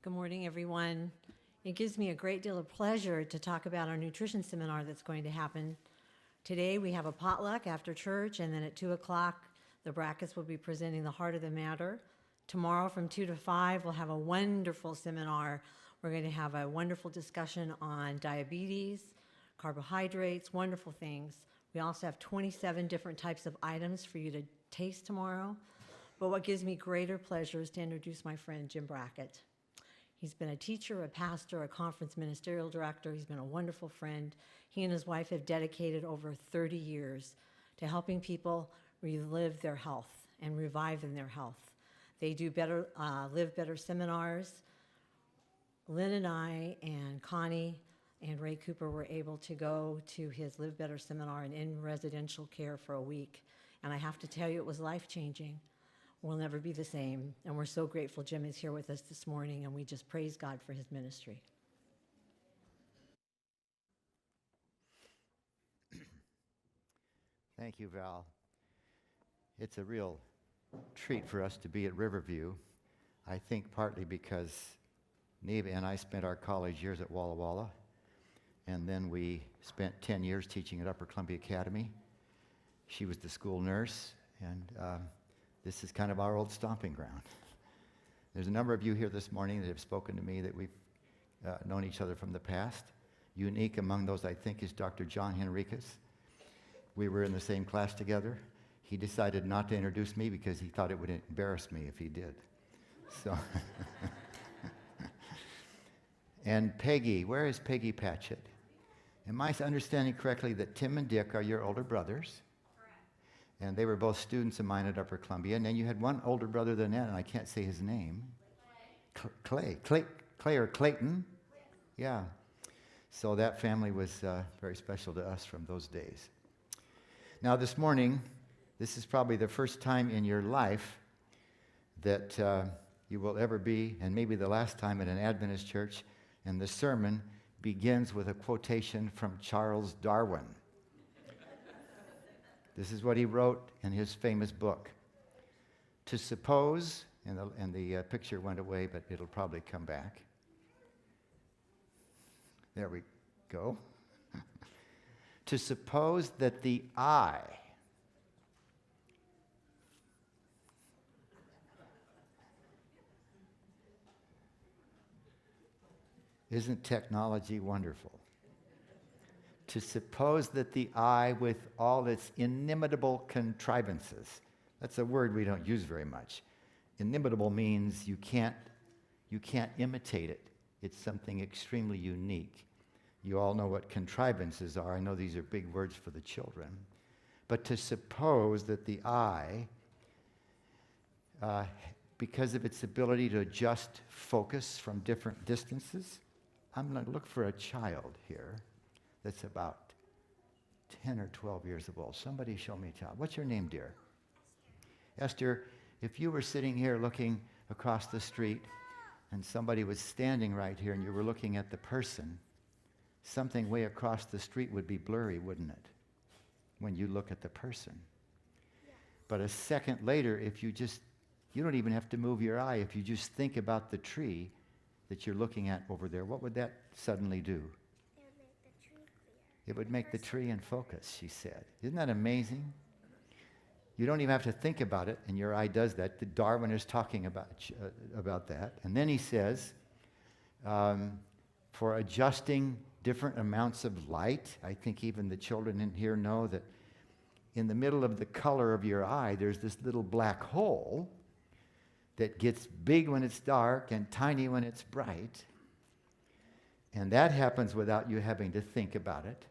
Good morning, everyone. It gives me a great deal of pleasure to talk about our nutrition seminar that's going to happen. Today we have a potluck after church, and then at 2 o'clock, the Bracketts will be presenting the heart of the matter. Tomorrow from 2 to 5, we'll have a wonderful seminar. We're going to have a wonderful discussion on diabetes, carbohydrates, wonderful things. We also have 27 different types of items for you to taste tomorrow. But what gives me greater pleasure is to introduce my friend, Jim Brackett. He's been a teacher, a pastor, a conference ministerial director. He's been a wonderful friend. He and his wife have dedicated over 30 years to helping people relive their health and revive in their health. They do better, Live Better seminars. Lynn and I and Connie and Ray Cooper were able to go to his Live Better seminar and in residential care for a week. And I have to tell you, it was life-changing. We'll never be the same. And we're so grateful Jim is here with us this morning, and we just praise God for his ministry. Thank you, Val. It's a real treat for us to be at Riverview. I think partly because Neva and I spent our college years at Walla Walla, and then we spent 10 years teaching at Upper Columbia Academy. She was the school nurse, and this is kind of our old stomping ground. There's a number of you here this morning that have spoken to me that we've known each other from the past. Unique among those, I think, is Dr. John Henriquez. We were in the same class together. He decided not to introduce me because he thought it would embarrass me if he did. So, and Peggy, where is Peggy Patchett? Am I understanding correctly that Tim and Dick are your older brothers? And they were both students of mine at Upper Columbia. And then you had one older brother than that, and I can't say his name. Clay or Clayton? Yeah. So that family was very special to us from those days. Now this morning, this is probably the first time in your life that you will ever be, and maybe the last time at an Adventist church, and the sermon begins with a quotation from Charles Darwin. This is what he wrote in his famous book. To suppose, and the picture went away, but it'll probably come back. There we go. To suppose that the eye isn't technology wonderful? To suppose that the eye, with all its inimitable contrivances, that's a word we don't use very much. Inimitable means you can't imitate it. It's something extremely unique. You all know what contrivances are. I know these are big words for the children. But to suppose that the eye, because of its ability to adjust focus from different distances, I'm going to look for a child here that's about 10 or 12 years old. Somebody show me a child. What's your name, dear? Esther, if you were sitting here looking across the street and somebody was standing right here and you were looking at the person, something way across the street would be blurry, wouldn't it? When you look at the person. Yeah. But a second later, if you don't even have to move your eye. If you just think about the tree that you're looking at over there, what would that suddenly do? It would make the tree in focus, she said. Isn't that amazing? You don't even have to think about it, and your eye does that. Darwin is talking about that. And then he says, for adjusting different amounts of light, I think even the children in here know that in the middle of the color of your eye, there's this little black hole that gets big when it's dark and tiny when it's bright. And that happens without you having to think about it.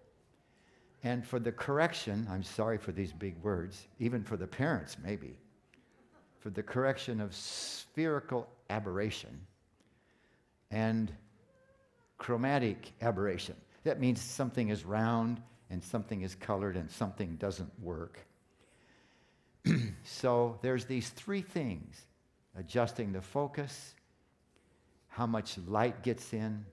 And for the correction, I'm sorry for these big words, even for the parents maybe, for the correction of spherical aberration and chromatic aberration. That means something is round and something is colored and something doesn't work. So there's these three things: adjusting the focus, how much light gets in,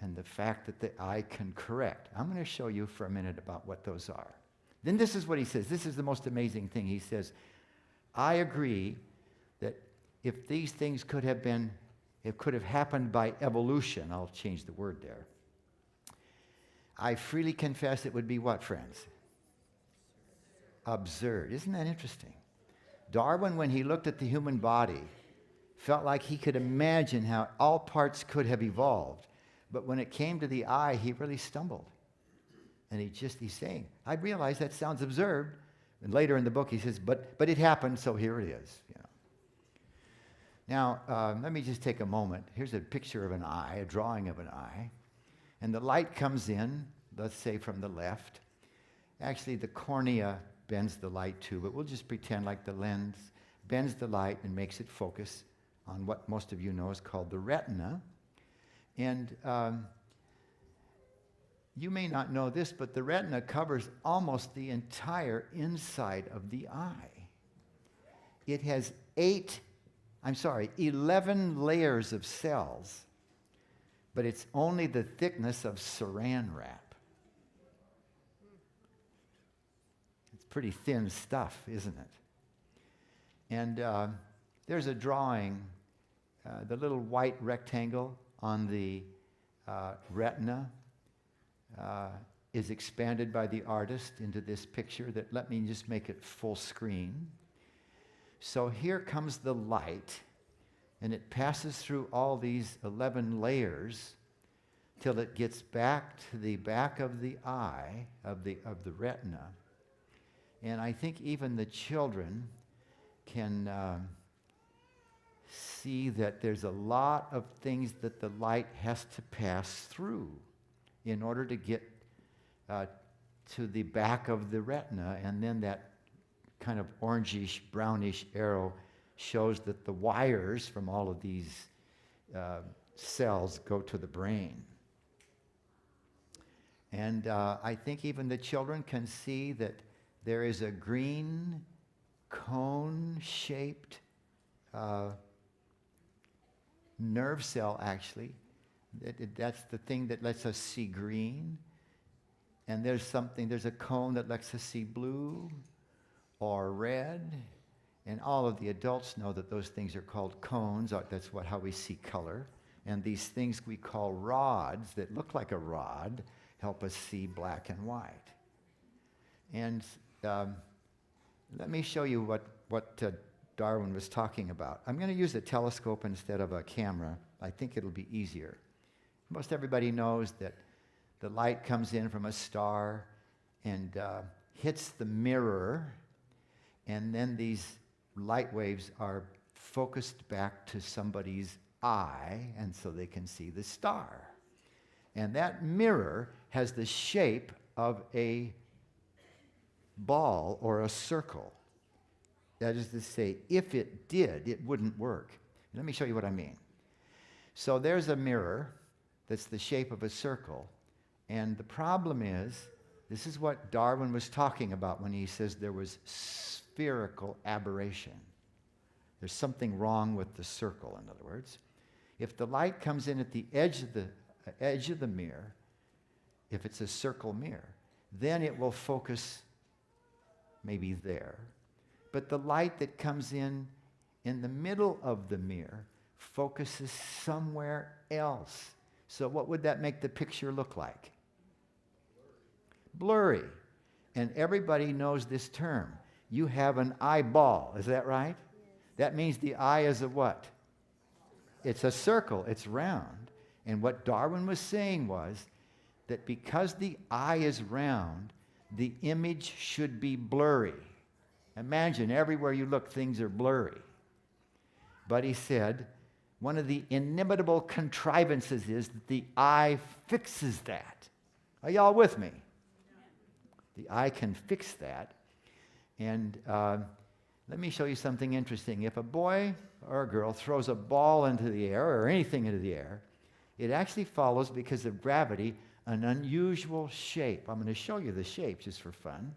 and the fact that the eye can correct. I'm going to show you for a minute about what those are. Then this is what he says. This is the most amazing thing. He says, I agree that if these things could have been It could have happened by evolution. I'll change the word there. I freely confess it would be what, friends? Absurd. Isn't that interesting? Darwin, when he looked at the human body, felt like he could imagine how all parts could have evolved. But when it came to the eye, he really stumbled. And he's saying, I realize that sounds absurd. And later in the book he says, but it happened, so here it is. You know. Now, let me just take a moment. Here's a picture of an eye, a drawing of an eye. And the light comes in, let's say from the left. Actually, the cornea bends the light too, but we'll just pretend like the lens bends the light and makes it focus on what most of you know is called the retina. And you may not know this, but the retina covers almost the entire inside of the eye. It has 11 layers of cells, but it's only the thickness of saran wrap. It's pretty thin stuff, isn't it? And there's a drawing, the little white rectangle on the retina is expanded by the artist into this picture that, let me just make it full screen. So here comes the light, and it passes through all these 11 layers till it gets back to the back of the eye, of the retina. And I think even the children can see that there's a lot of things that the light has to pass through in order to get to the back of the retina, and then that kind of orangish, brownish arrow shows that the wires from all of these cells go to the brain. And I think even the children can see that there is a green cone-shaped nerve cell, actually. That's the thing that lets us see green. And there's a cone that lets us see blue or red. And all of the adults know that those things are called cones. That's how we see color. And these things we call rods that look like a rod help us see black and white. And let me show you what Darwin was talking about. I'm going to use a telescope instead of a camera. I think it'll be easier. Most everybody knows that the light comes in from a star and hits the mirror, and then these light waves are focused back to somebody's eye, and so they can see the star. And that mirror has the shape of a ball or a circle. That is to say, if it did, it wouldn't work. Let me show you what I mean. So there's a mirror that's the shape of a circle, and the problem is, this is what Darwin was talking about when he says there was spherical aberration. There's something wrong with the circle, in other words. If the light comes in at the edge of the mirror, if it's a circle mirror, then it will focus maybe there. But the light that comes in the middle of the mirror focuses somewhere else. So what would that make the picture look like? Blurry. And everybody knows this term. You have an eyeball, is that right? That means the eye is a what? It's a circle, it's round. And what Darwin was saying was that because the eye is round, the image should be blurry. Imagine everywhere you look, things are blurry. But he said, one of the inimitable contrivances is that the eye fixes that. Are y'all with me? The eye can fix that. And let me show you something interesting. If a boy or a girl throws a ball into the air or anything into the air, it actually follows, because of gravity, an unusual shape. I'm going to show you the shape just for fun.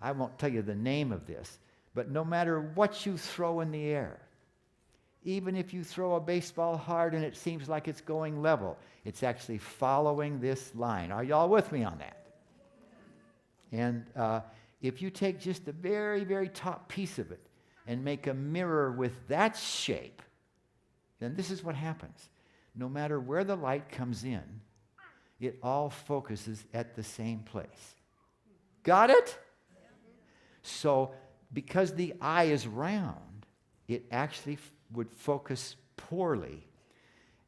I won't tell you the name of this, but no matter what you throw in the air, even if you throw a baseball hard and it seems like it's going level, it's actually following this line. Are y'all with me on that? And if you take just the very, very top piece of it and make a mirror with that shape, then this is what happens. No matter where the light comes in, it all focuses at the same place. Got it? So, because the eye is round, it actually would focus poorly.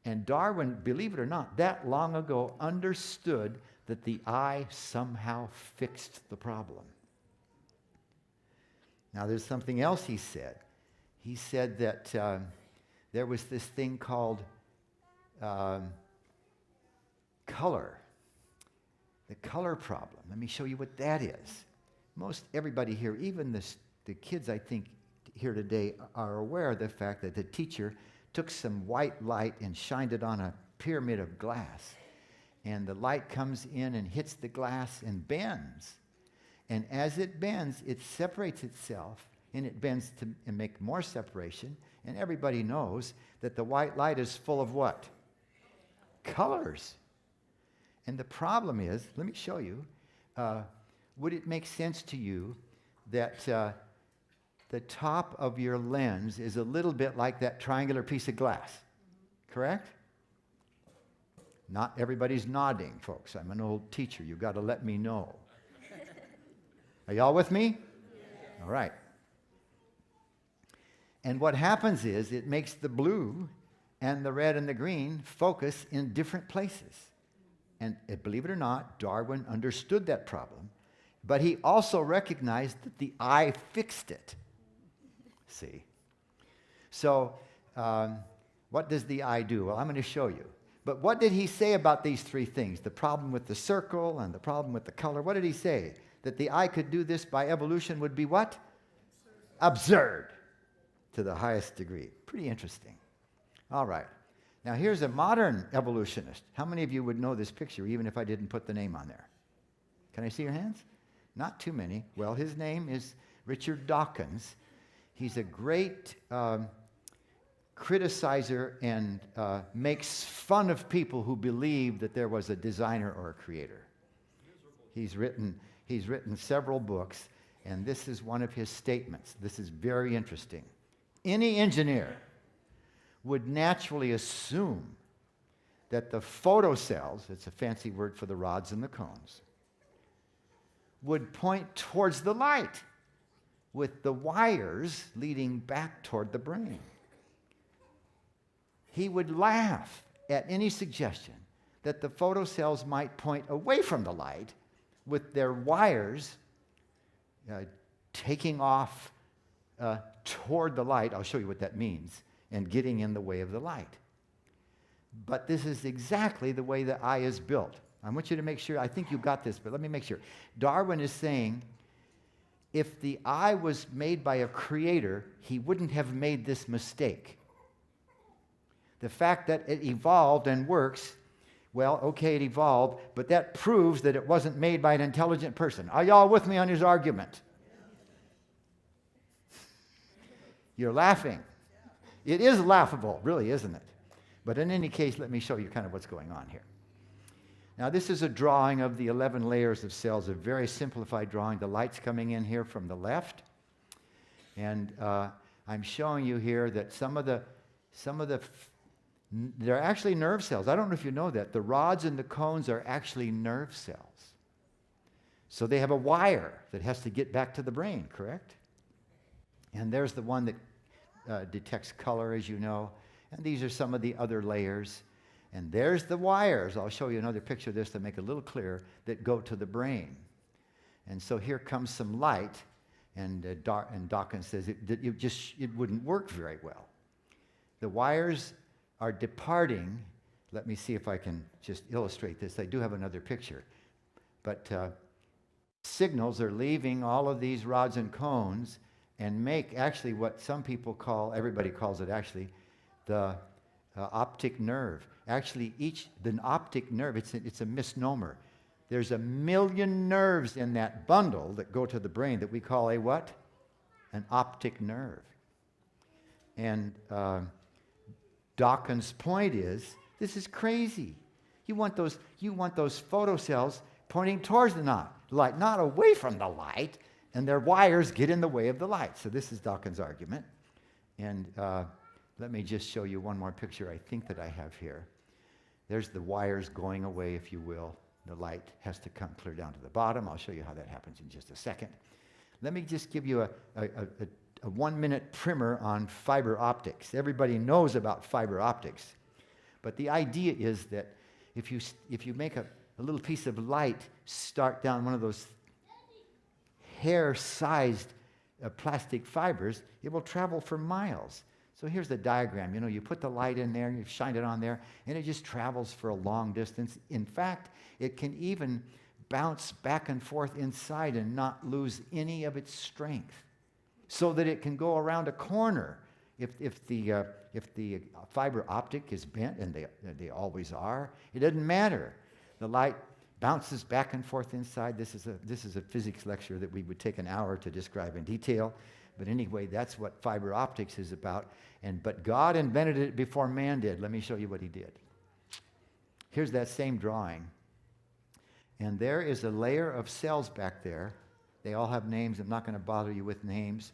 And Darwin, believe it or not, that long ago understood that the eye somehow fixed the problem. Now, there's something else he said. He said that there was this thing called color. The color problem. Let me show you what that is. Most everybody here, even the kids I think here today, are aware of the fact that the teacher took some white light and shined it on a pyramid of glass. And the light comes in and hits the glass and bends. And as it bends, it separates itself, and it bends to make more separation. And everybody knows that the white light is full of what? Colors. And the problem is, let me show you, would it make sense to you that the top of your lens is a little bit like that triangular piece of glass? Correct? Not everybody's nodding, folks. I'm an old teacher. You've got to let me know. Are y'all with me? Yeah. All right. And what happens is it makes the blue and the red and the green focus in different places. And believe it or not, Darwin understood that problem, but he also recognized that the eye fixed it. See? So, what does the eye do? Well, I'm going to show you. But what did he say about these three things? The problem with the circle and the problem with the color. What did he say? That the eye could do this by evolution would be what? Absurd to the highest degree. Pretty interesting. All right. Now here's a modern evolutionist. How many of you would know this picture even if I didn't put the name on there? Can I see your hands? Not too many. Well, his name is Richard Dawkins. He's a great criticizer and makes fun of people who believe that there was a designer or a creator. He's written several books, and this is one of his statements. This is very interesting. Any engineer would naturally assume that the photocells, it's a fancy word for the rods and the cones, would point towards the light with the wires leading back toward the brain. He would laugh at any suggestion that the photocells might point away from the light with their wires taking off toward the light. I'll show you what that means, and getting in the way of the light. But this is exactly the way the eye is built. I want you to make sure, I think you got this, but let me make sure. Darwin is saying, if the eye was made by a creator, he wouldn't have made this mistake. The fact that it evolved and works, well, okay, it evolved, but that proves that it wasn't made by an intelligent person. Are y'all with me on his argument? You're laughing. It is laughable, really, isn't it? But in any case, let me show you kind of what's going on here. Now, this is a drawing of the 11 layers of cells, a very simplified drawing. The light's coming in here from the left. And I'm showing you here that they're actually nerve cells. I don't know if you know that. The rods and the cones are actually nerve cells. So they have a wire that has to get back to the brain, correct? And there's the one that detects color, as you know. And these are some of the other layers. And there's the wires. I'll show you another picture of this to make it a little clearer, that go to the brain. And so here comes some light, and Dawkins says it wouldn't work very well. The wires are departing. Let me see if I can just illustrate this. I do have another picture. But signals are leaving all of these rods and cones and make actually what some people call, everybody calls it actually, the optic nerve. Actually, the optic nerve, it's a misnomer. There's 1 million nerves in that bundle that go to the brain that we call a what? An optic nerve. And Dawkins' point is, this is crazy. You want those photocells pointing towards the light, not away from the light, and their wires get in the way of the light. So this is Dawkins' argument. And Let me just show you one more picture I think that I have here. There's the wires going away, if you will. The light has to come clear down to the bottom. I'll show you how that happens in just a second. Let me just give you a 1-minute primer on fiber optics. Everybody knows about fiber optics. But the idea is that if you make a little piece of light start down one of those hair-sized plastic fibers, it will travel for miles. So here's the diagram. You know, you put the light in there, you shine it on there, and it just travels for a long distance. In fact, it can even bounce back and forth inside and not lose any of its strength, so that it can go around a corner. If the fiber optic is bent, and they always are, it doesn't matter. The light bounces back and forth inside. This is a physics lecture that we would take an hour to describe in detail. But anyway, that's what fiber optics is about. But God invented it before man did. Let me show you what he did. Here's that same drawing. And there is a layer of cells back there. They all have names. I'm not going to bother you with names.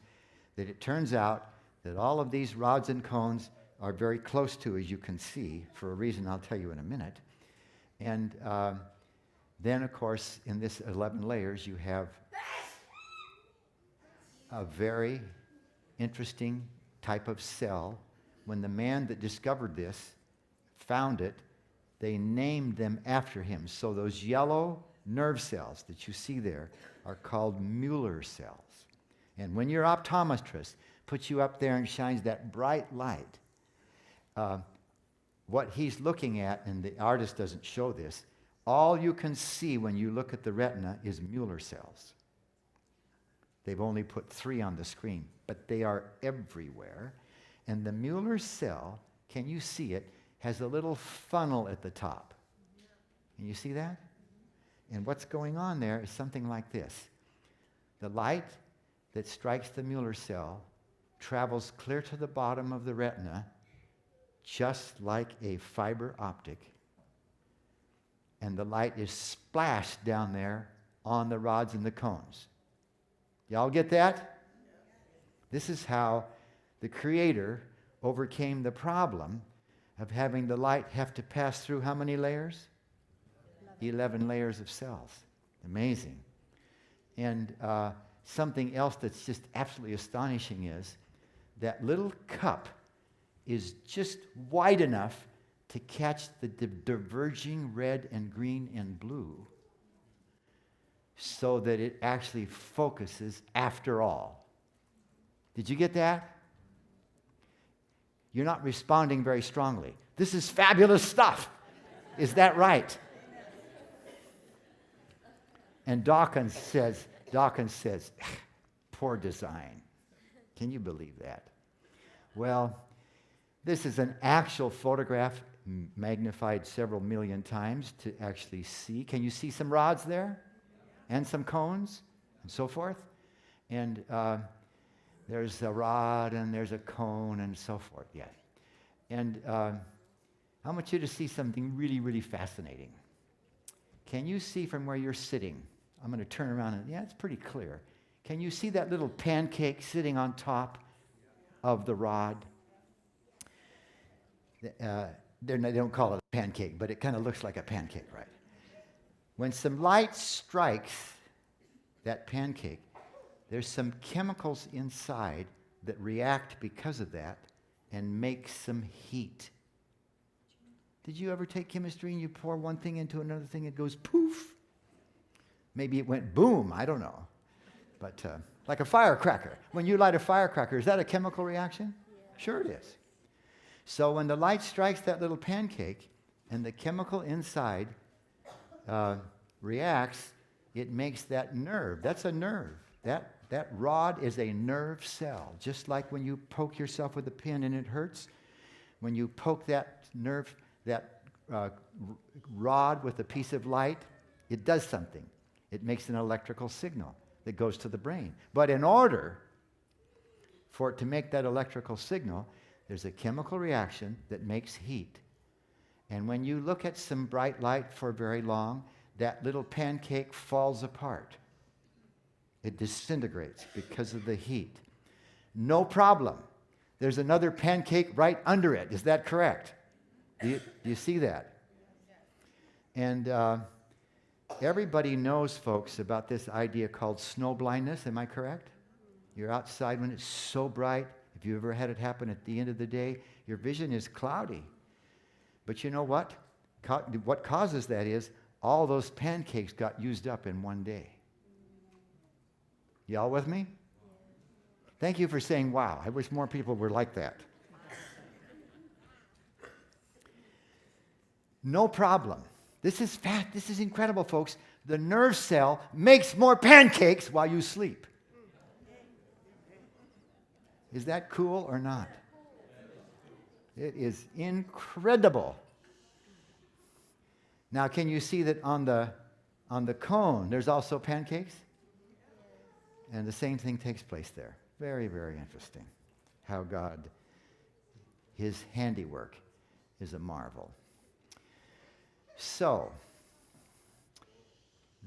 That it turns out that all of these rods and cones are very close to, as you can see, for a reason I'll tell you in a minute. And then, of course, in this 11 layers, you have a very interesting type of cell. When the man that discovered this found it, they named them after him. So those yellow nerve cells that you see there are called Mueller cells. And when your optometrist puts you up there and shines that bright light, what he's looking at, and the artist doesn't show this, all you can see when you look at the retina is Mueller cells. They've only put 3 on the screen, but they are everywhere. And the Mueller cell, can you see it, has a little funnel at the top. Can you see that? And what's going on there is something like this. The light that strikes the Mueller cell travels clear to the bottom of the retina, just like a fiber optic. And the light is splashed down there on the rods and the cones. Y'all get that? This is how the Creator overcame the problem of having the light have to pass through how many layers? 11 layers of cells. Amazing. And something else that's just absolutely astonishing is that little cup is just wide enough to catch the diverging red and green and blue, so that it actually focuses after all. Did you get that? You're not responding very strongly. This is fabulous stuff. Is that right? And Dawkins says, poor design. Can you believe that? Well, this is an actual photograph magnified several million times to actually see. Can you see some rods there? And some cones and so forth? And there's a rod and there's a cone and so forth, yeah. And I want you to see something really, really fascinating. Can you see from where you're sitting? I'm going to turn around and, yeah, it's pretty clear. Can you see that little pancake sitting on top of the rod? They don't call it a pancake, but it kind of looks like a pancake, right? When some light strikes that pancake, there's some chemicals inside that react because of that and make some heat. Did you ever take chemistry and you pour one thing into another thing, it goes poof? Maybe it went boom, I don't know. But like a firecracker. When you light a firecracker, is that a chemical reaction? Yeah. Sure it is. So when the light strikes that little pancake and the chemical inside reacts, it makes that nerve. That's a nerve. That rod is a nerve cell. Just like when you poke yourself with a pin and it hurts, when you poke that nerve, that rod with a piece of light, it does something. It makes an electrical signal that goes to the brain. But in order for it to make that electrical signal, there's a chemical reaction that makes heat. And when you look at some bright light for very long, that little pancake falls apart. It disintegrates because of the heat. No problem. There's another pancake right under it. Is that correct? Do you see that? And everybody knows, folks, about this idea called snow blindness. Am I correct? You're outside when it's so bright. If you ever had it happen at the end of the day, your vision is cloudy. But you know what? What causes that is all those pancakes got used up in one day. Y'all with me? Thank you for saying wow. I wish more people were like that. No problem. This is incredible, folks. The nerve cell makes more pancakes while you sleep. Is that cool or not? It is incredible. Now, can you see that on the cone, there's also pancakes? And the same thing takes place there. Very, very interesting how God, his handiwork is a marvel. So,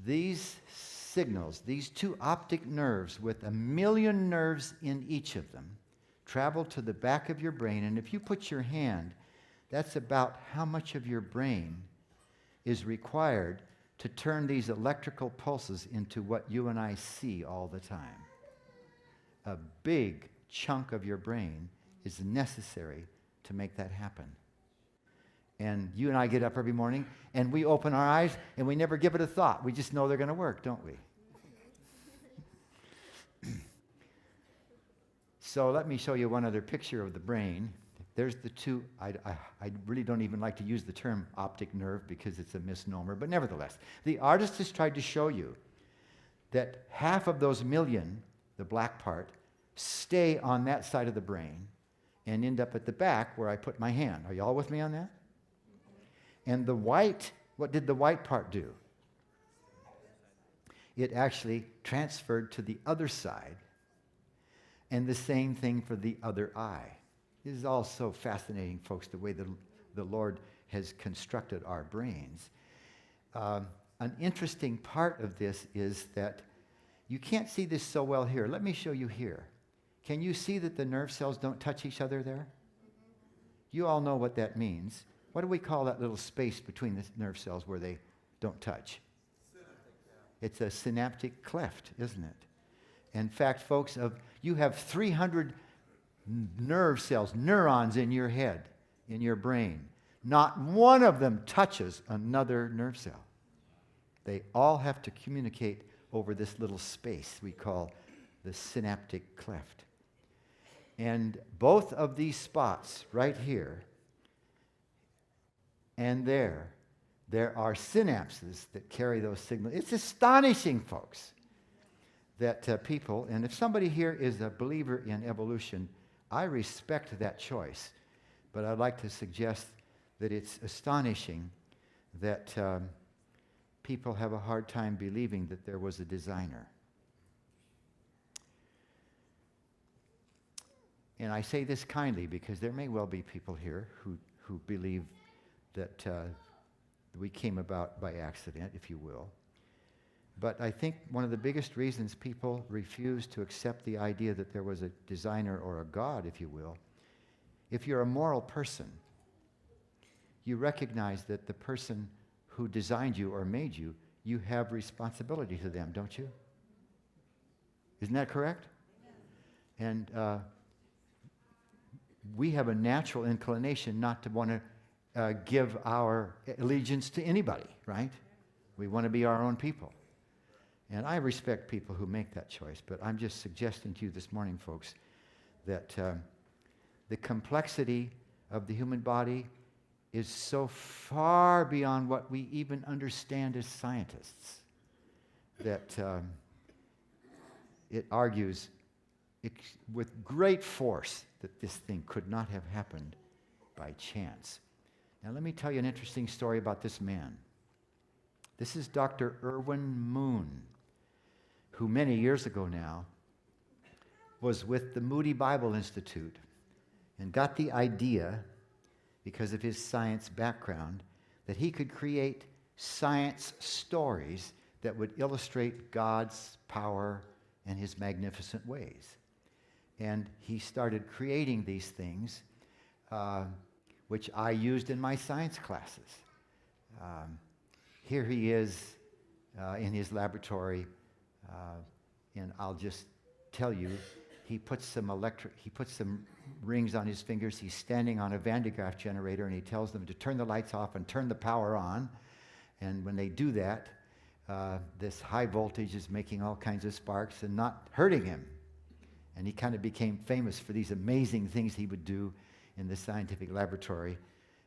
these signals, these two optic nerves with 1 million nerves in each of them, travel to the back of your brain. And if you put your hand, that's about how much of your brain is required to turn these electrical pulses into what you and I see all the time. A big chunk of your brain is necessary to make that happen. And you and I get up every morning and we open our eyes and we never give it a thought. We just know they're going to work, don't we? So let me show you one other picture of the brain. There's the two. I really don't even like to use the term optic nerve because it's a misnomer, but nevertheless, the artist has tried to show you that half of those million, the black part, stay on that side of the brain and end up at the back where I put my hand. Are you all with me on that? And the white, what did the white part do? It actually transferred to the other side, and the same thing for the other eye. This is all so fascinating, folks, the way the Lord has constructed our brains. An interesting part of this is that you can't see this so well here. Let me show you here. Can you see that the nerve cells don't touch each other there? You all know what that means. What do we call that little space between the nerve cells where they don't touch? It's a synaptic cleft, isn't it? In fact, folks, you have 300 nerve cells, neurons in your head, in your brain. Not one of them touches another nerve cell. They all have to communicate over this little space we call the synaptic cleft. And both of these spots right here and there are synapses that carry those signals. It's astonishing, folks, that people, and if somebody here is a believer in evolution, I respect that choice, but I'd like to suggest that it's astonishing that people have a hard time believing that there was a designer. And I say this kindly because there may well be people here who believe that we came about by accident, if you will. But I think one of the biggest reasons people refuse to accept the idea that there was a designer or a God, if you will, if you're a moral person, you recognize that the person who designed you or made you, you have responsibility to them, don't you? Isn't that correct? And we have a natural inclination not to want to give our allegiance to anybody, right? We want to be our own people. And I respect people who make that choice, but I'm just suggesting to you this morning, folks, that the complexity of the human body is so far beyond what we even understand as scientists that it argues with great force that this thing could not have happened by chance. Now, let me tell you an interesting story about this man. This is Dr. Irwin Moon, who many years ago now was with the Moody Bible Institute and got the idea, because of his science background, that he could create science stories that would illustrate God's power and his magnificent ways. And he started creating these things, which I used in my science classes. Here he is in his laboratory, and I'll just tell you, he puts some rings on his fingers. He's standing on a Van de Graaff generator, and he tells them to turn the lights off and turn the power on. And when they do that, this high voltage is making all kinds of sparks and not hurting him. And he kind of became famous for these amazing things he would do in the scientific laboratory.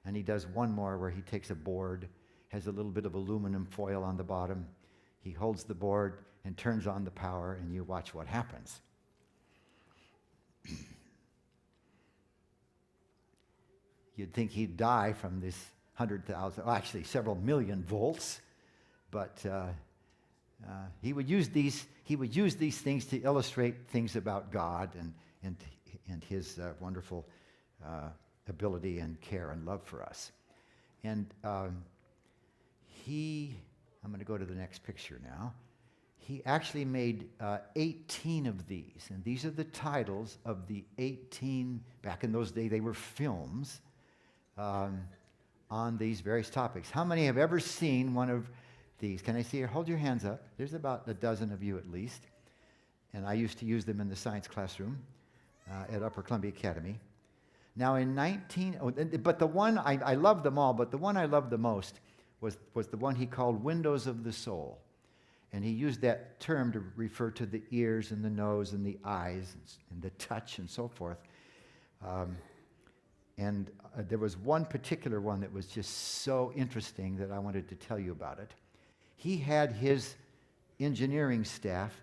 And he does one more where he takes a board, has a little bit of aluminum foil on the bottom. He holds the board and turns on the power, and you watch what happens. You'd think he'd die from this 100,000, well, actually several million volts, but he would use these things to illustrate things about God and his wonderful ability and care and love for us. And I'm going to go to the next picture now. He actually made 18 of these, and these are the titles of the 18, back in those days they were films, on these various topics. How many have ever seen one of these? Can I see you? Hold your hands up. There's about a dozen of you at least, and I used to use them in the science classroom at Upper Columbia Academy. Now but the one, I love them all, but the one I loved the most was the one he called Windows of the Soul. And he used that term to refer to the ears and the nose and the eyes and the touch and so forth. There was one particular one that was just so interesting that I wanted to tell you about it. He had his engineering staff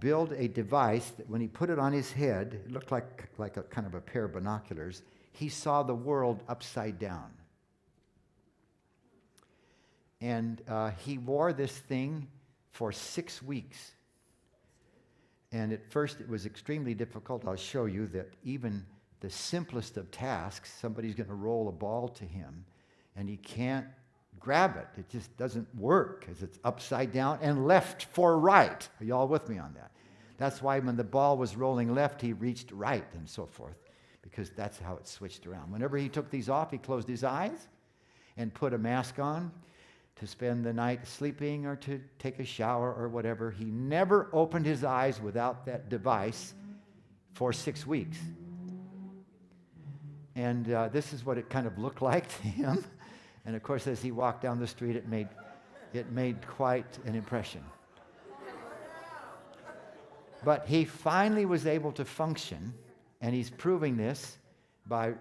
build a device that when he put it on his head, it looked like a kind of a pair of binoculars. He saw the world upside down. And he wore this thing for 6 weeks. And at first it was extremely difficult. I'll show you that even the simplest of tasks, somebody's going to roll a ball to him, and he can't grab it. It just doesn't work because it's upside down and left for right. Are you all with me on that? That's why when the ball was rolling left, he reached right and so forth, because that's how it switched around. Whenever he took these off, he closed his eyes and put a mask on to spend the night sleeping or to take a shower or whatever. He never opened his eyes without that device for 6 weeks. And this is what it kind of looked like to him. And of course, as he walked down the street, it made quite an impression. But he finally was able to function, and he's proving this by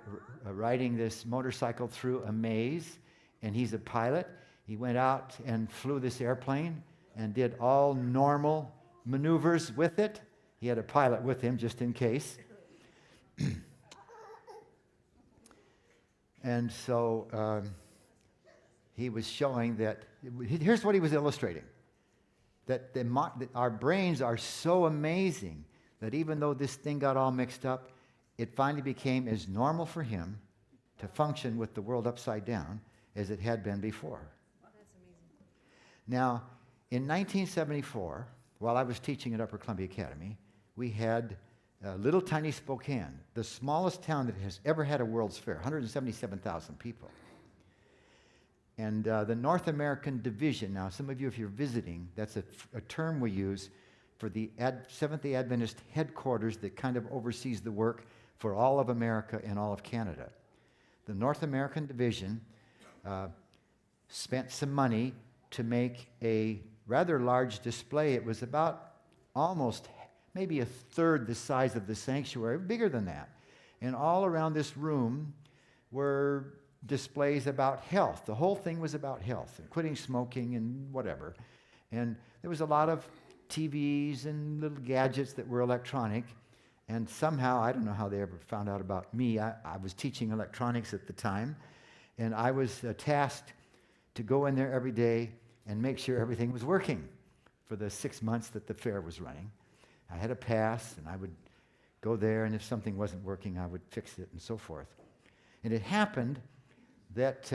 riding this motorcycle through a maze, and he's a pilot. He went out and flew this airplane and did all normal maneuvers with it. He had a pilot with him just in case. And so he was showing that, here's what he was illustrating, that our brains are so amazing that even though this thing got all mixed up, it finally became as normal for him to function with the world upside down as it had been before. Wow, that's amazing. Now, in 1974, while I was teaching at Upper Columbia Academy, we had little tiny Spokane, the smallest town that has ever had a World's Fair, 177,000 people. And the North American Division, now some of you, if you're visiting, that's a term we use for the Seventh-day Adventist headquarters that kind of oversees the work for all of America and all of Canada. The North American Division spent some money to make a rather large display. It was about almost maybe a third the size of the sanctuary, bigger than that. And all around this room were displays about health. The whole thing was about health, and quitting smoking and whatever. And there was a lot of TVs and little gadgets that were electronic. And somehow, I don't know how they ever found out about me. I was teaching electronics at the time, and I was tasked to go in there every day and make sure everything was working for the 6 months that the fair was running. I had a pass, and I would go there, and if something wasn't working, I would fix it and so forth. And it happened that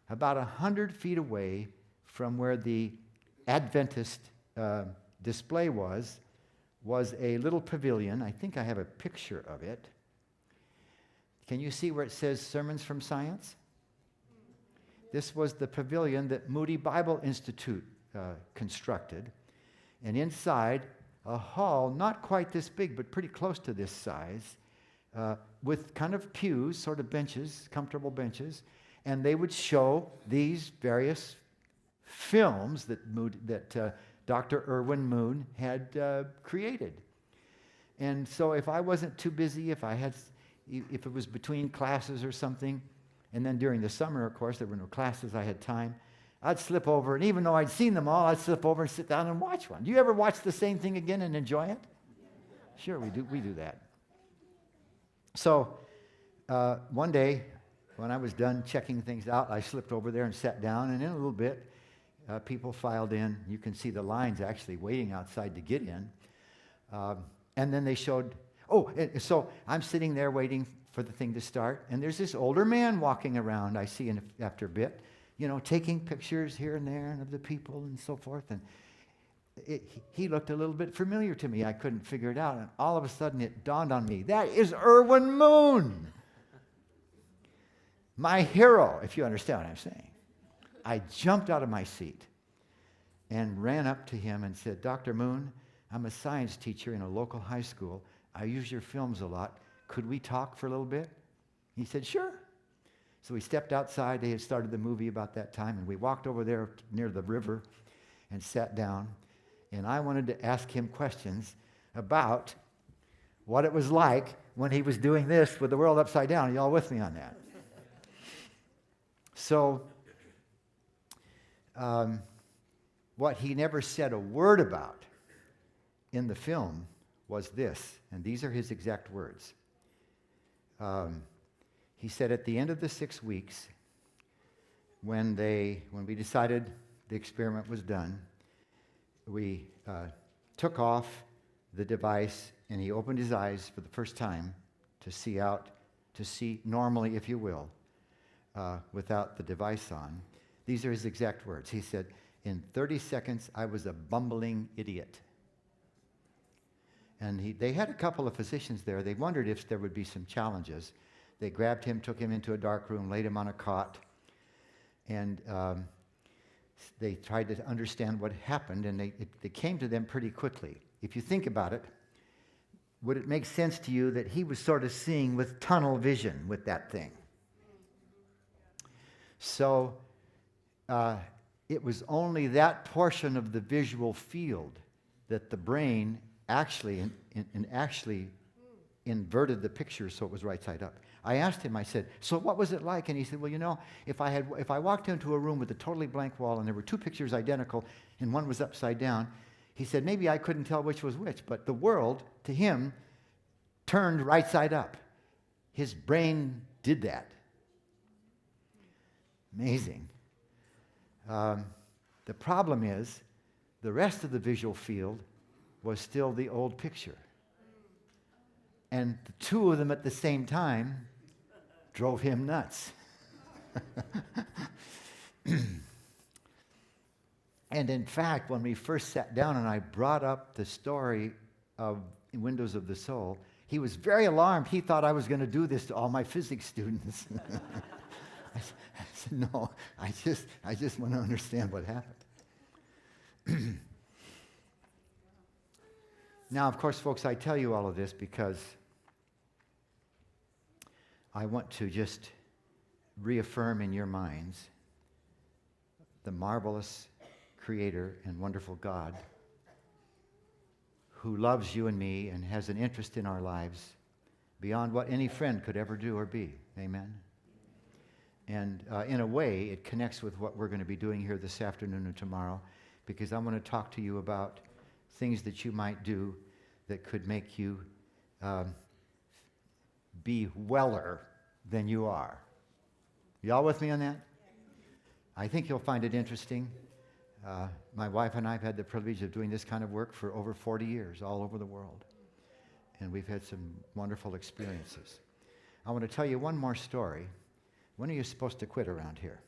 about 100 feet away from where the Adventist display was was a little pavilion. I think I have a picture of it. Can you see where it says Sermons from Science? This was the pavilion that Moody Bible Institute constructed. And inside, a hall, not quite this big, but pretty close to this size, with kind of pews, sort of benches, comfortable benches, and they would show these various films that Dr. Irwin Moon had created. And so if I wasn't too busy, if it was between classes or something, and then during the summer, of course, there were no classes, I had time, I'd slip over, and even though I'd seen them all, I'd slip over and sit down and watch one. Do you ever watch the same thing again and enjoy it? Sure, we do that. So one day, when I was done checking things out, I slipped over there and sat down, and in a little bit, people filed in. You can see the lines actually waiting outside to get in. And then they showed, so I'm sitting there waiting for the thing to start, and there's this older man walking around, I see after a bit, taking pictures here and there of the people and so forth. And he looked a little bit familiar to me. I couldn't figure it out. And all of a sudden it dawned on me, that is Irwin Moon. My hero, if you understand what I'm saying. I jumped out of my seat and ran up to him and said, Dr. Moon, I'm a science teacher in a local high school. I use your films a lot. Could we talk for a little bit? He said, sure. So we stepped outside. They had started the movie about that time, and we walked over there near the river and sat down. And I wanted to ask him questions about what it was like when he was doing this with the world upside down. Are you all with me on that? So what he never said a word about in the film was this, and these are his exact words. He said at the end of the 6 weeks, when we decided the experiment was done, we took off the device, and he opened his eyes for the first time to see normally, if you will, without the device on. These are his exact words. He said, in 30 seconds, I was a bumbling idiot. And they had a couple of physicians there. They wondered if there would be some challenges. They grabbed him, took him into a dark room, laid him on a cot, and they tried to understand what happened, and it came to them pretty quickly. If you think about it, would it make sense to you that he was sort of seeing with tunnel vision with that thing? So it was only that portion of the visual field that the brain actually inverted the picture so it was right side up. I asked him, I said, so what was it like? And he said, well, if I walked into a room with a totally blank wall and there were two pictures identical and one was upside down, he said, maybe I couldn't tell which was which, but the world, to him, turned right side up. His brain did that. Amazing. The problem is, the rest of the visual field was still the old picture. And the two of them at the same time drove him nuts. And in fact, when we first sat down and I brought up the story of Windows of the Soul, he was very alarmed. He thought I was going to do this to all my physics students. I said, no, I just want to understand what happened. Now, of course, folks, I tell you all of this because I want to just reaffirm in your minds the marvelous Creator and wonderful God who loves you and me and has an interest in our lives beyond what any friend could ever do or be. Amen? And in a way, it connects with what we're going to be doing here this afternoon and tomorrow, because I want to talk to you about things that you might do that could make you be weller than you are. Y'all with me on that? I think you'll find it interesting. My wife and I have had the privilege of doing this kind of work for over 40 years all over the world. And we've had some wonderful experiences. I want to tell you one more story. When are you supposed to quit around here?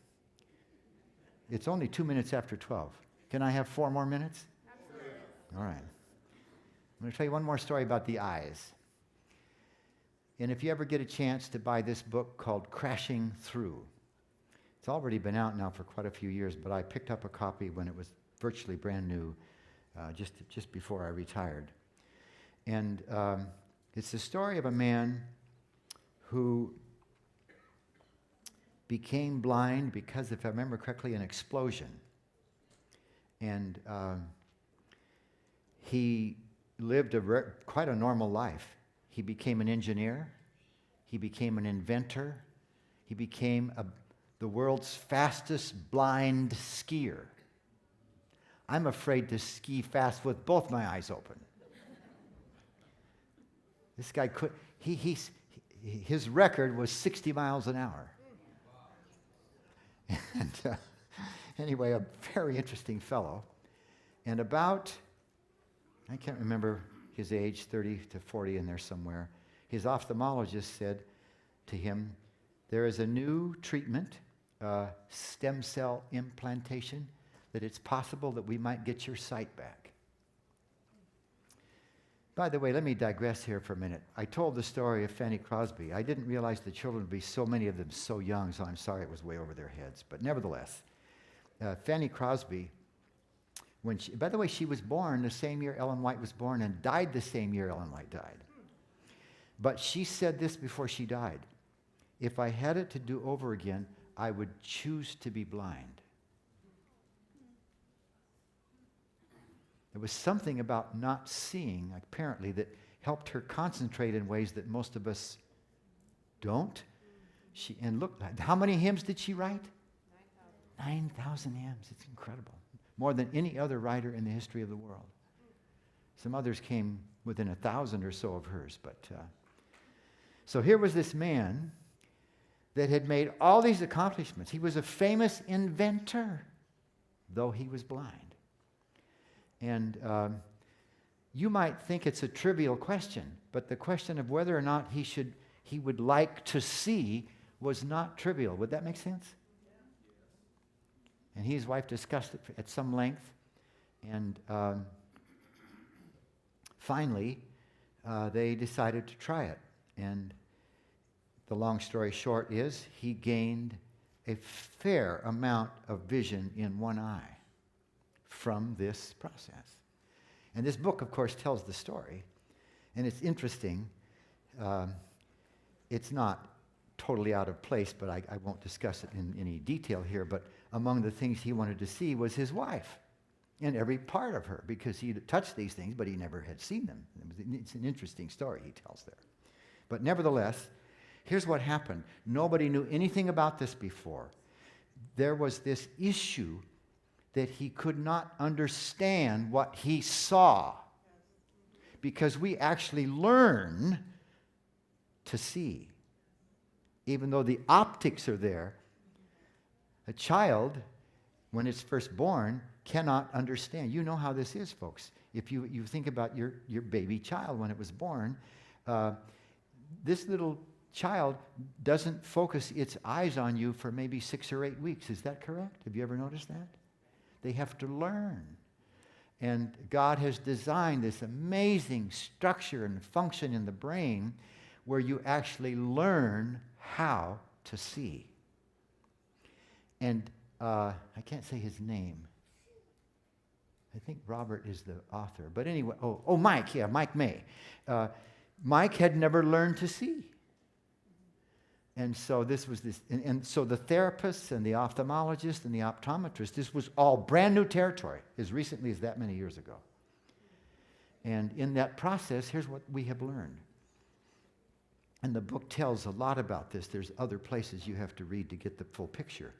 It's only 2 minutes after 12. Can I have 4 more minutes? Absolutely. All right. going to tell you one more story about the eyes. And if you ever get a chance to buy this book called Crashing Through, it's already been out now for quite a few years, but I picked up a copy when it was virtually brand new, just before I retired. And it's the story of a man who became blind because, if I remember correctly, an explosion. And he lived quite a normal life. He became an engineer. He became an inventor. He became the world's fastest blind skier. I'm afraid to ski fast with both my eyes open. This guy could, his record was 60 miles an hour. And anyway, a very interesting fellow. And about, I can't remember his age, 30 to 40 in there somewhere, his ophthalmologist said to him, there is a new treatment, stem cell implantation, that it's possible that we might get your sight back. By the way, let me digress here for a minute. I told the story of Fanny Crosby. I didn't realize the children would be so many of them so young, so I'm sorry it was way over their heads. But nevertheless, Fanny Crosby, by the way, she was born the same year Ellen White was born and died the same year Ellen White died. But she said this before she died: if I had it to do over again, I would choose to be blind. There was something about not seeing, apparently, that helped her concentrate in ways that most of us don't. And look, how many hymns did she write? 9,000 hymns. It's incredible. More than any other writer in the history of the world. Some others came within 1,000 or so of hers. So here was this man that had made all these accomplishments. He was a famous inventor, though he was blind. And you might think it's a trivial question, but the question of whether or not he would like to see was not trivial. Would that make sense? And he and his wife discussed it at some length. And finally, they decided to try it. And the long story short is he gained a fair amount of vision in one eye from this process. And this book, of course, tells the story. And it's interesting. It's not totally out of place, but I won't discuss it in any detail here. But among the things he wanted to see was his wife and every part of her, because he had touched these things, but he never had seen them. It's an interesting story he tells there. But nevertheless, here's what happened. Nobody knew anything about this before. There was this issue that he could not understand what he saw, because we actually learn to see. Even though the optics are there, a child, when it's first born, cannot understand. You know how this is, folks. If you think about your baby child when it was born, this little child doesn't focus its eyes on you for maybe 6 or 8 weeks. Is that correct? Have you ever noticed that? They have to learn. And God has designed this amazing structure and function in the brain where you actually learn how to see. And I can't say his name. I think Robert is the author. But anyway, Mike, Mike May. Mike had never learned to see. And so and so the therapists and the ophthalmologists and the optometrists, this was all brand new territory as recently as that many years ago. And in that process, here's what we have learned. And the book tells a lot about this. There's other places you have to read to get the full picture.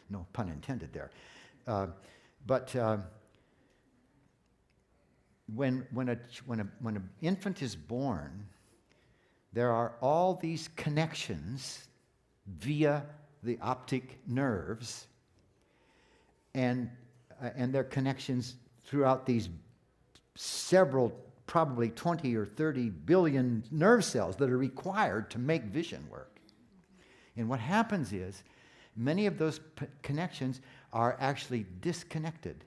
No pun intended there. But when an infant is born, there are all these connections via the optic nerves, and there are connections throughout these several, probably 20 or 30 billion nerve cells that are required to make vision work. And what happens is, many of those connections are actually disconnected.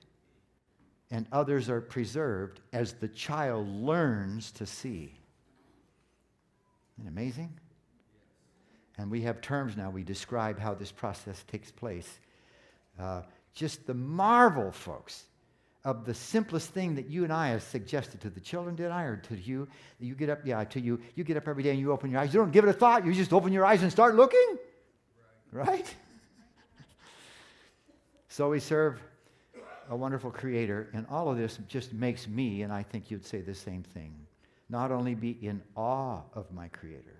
and others are preserved as the child learns to see. Isn't it amazing? And we have terms now. We describe how this process takes place. Just the marvel, folks, of the simplest thing that you and I have suggested to the children, did I, or to you? You get up, to you. You get up every day and you open your eyes. You don't give it a thought. You just open your eyes and start looking. Right? So we serve a wonderful Creator, and all of this just makes me, and I think you'd say the same thing, not only be in awe of my Creator,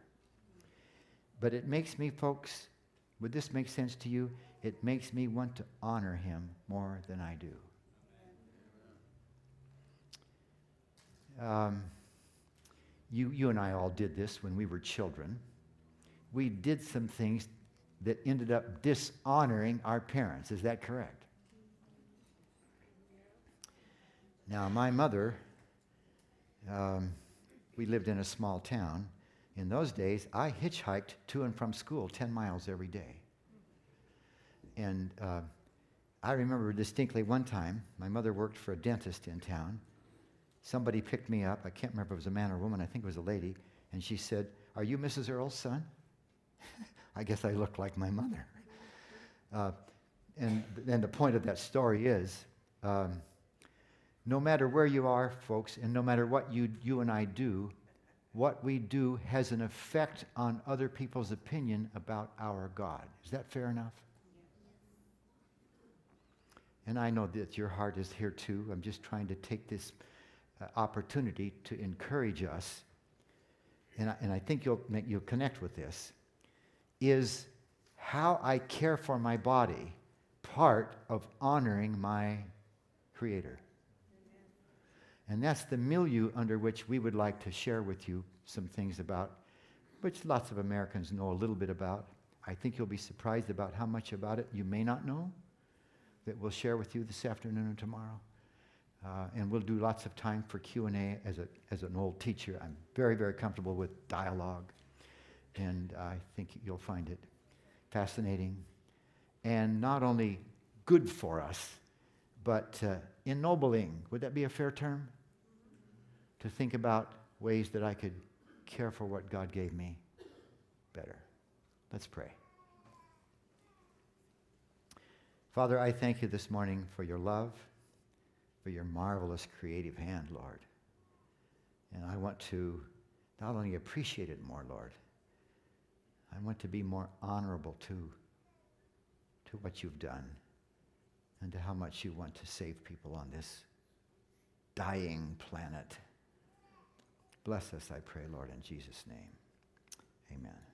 but it makes me, folks, would this make sense to you? It makes me want to honor Him more than I do. You and I all did this when we were children. We did some things that ended up dishonoring our parents. Is that correct? Now, my mother, we lived in a small town. In those days, I hitchhiked to and from school 10 miles every day. And I remember distinctly one time, my mother worked for a dentist in town. Somebody picked me up. I can't remember if it was a man or a woman. I think it was a lady. And she said, "Are you Mrs. Earl's son?" I guess I looked like my mother. And the point of that story is, no matter where you are, folks, and no matter what you and I do, what we do has an effect on other people's opinion about our God. Is that fair enough? And I know that your heart is here too. I'm just trying to take this opportunity to encourage us, and I think you'll connect with this, is how I care for my body part of honoring my Creator. And that's the milieu under which we would like to share with you some things about, which lots of Americans know a little bit about. I think you'll be surprised about how much about it you may not know that we'll share with you this afternoon and tomorrow. And we'll do lots of time for Q&A. As an old teacher, I'm very, very comfortable with dialogue. And I think you'll find it fascinating and not only good for us, but ennobling. Would that be a fair term? To think about ways that I could care for what God gave me better. Let's pray. Father, I thank you this morning for your love, for your marvelous creative hand, Lord. And I want to not only appreciate it more, Lord, I want to be more honorable to what you've done and to how much you want to save people on this dying planet. Bless us, I pray, Lord, in Jesus' name. Amen.